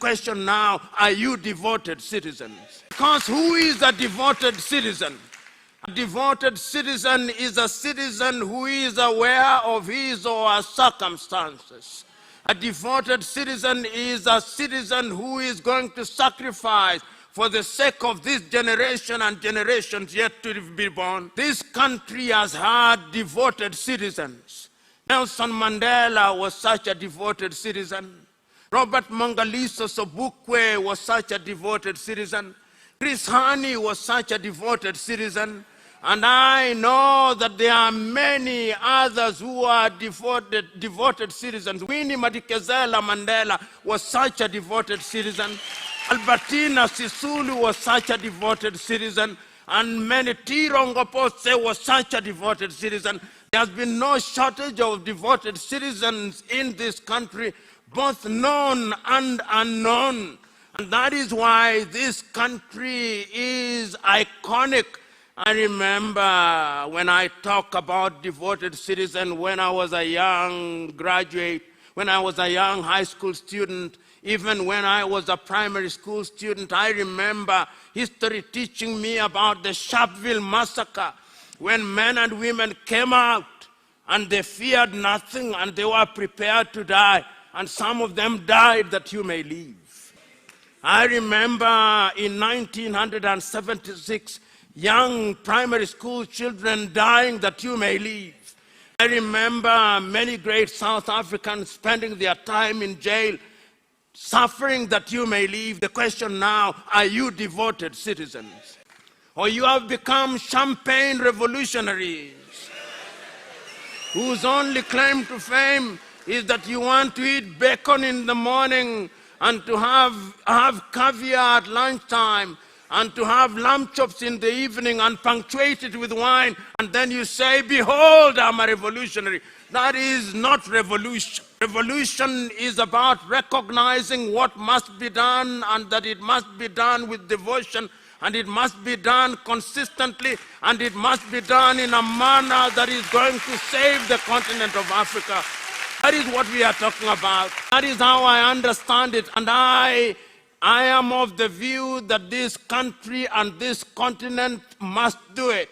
question now, are you devoted citizens? Because who is a devoted citizen? A devoted citizen is a citizen who is aware of his or her circumstances. A devoted citizen is a citizen who is going to sacrifice for the sake of this generation and generations yet to be born. This country has had devoted citizens. Nelson Mandela was such a devoted citizen. Robert Mangaliso Sobukwe was such a devoted citizen. Chris Hani was such a devoted citizen. And I know that there are many others who are devoted citizens. Winnie Madikizela Mandela was such a devoted citizen. Albertina Sisulu was such a devoted citizen. And many Tirongo Pose was such a devoted citizen. There has been no shortage of devoted citizens in this country, both known and unknown. And that is why this country is iconic. I remember when I talk about devoted citizen, when I was a young graduate, when I was a young high school student, even when I was a primary school student, I remember history teaching me about the Sharpeville massacre, when men and women came out and they feared nothing and they were prepared to die, and some of them died that you may live. I remember in 1976, young primary school children dying that you may live. I remember many great South Africans spending their time in jail, suffering that you may live. The question now, are you devoted citizens? Or you have become champagne revolutionaries whose only claim to fame is that you want to eat bacon in the morning and to have caviar at lunchtime and to have lamb chops in the evening and punctuate it with wine, and then you say, behold, I'm a revolutionary. That is not revolution. Revolution is about recognizing what must be done, and that it must be done with devotion, and it must be done consistently, and it must be done in a manner that is going to save the continent of Africa. That is what we are talking about. That is how I understand it, and I am of the view that this country and this continent must do it.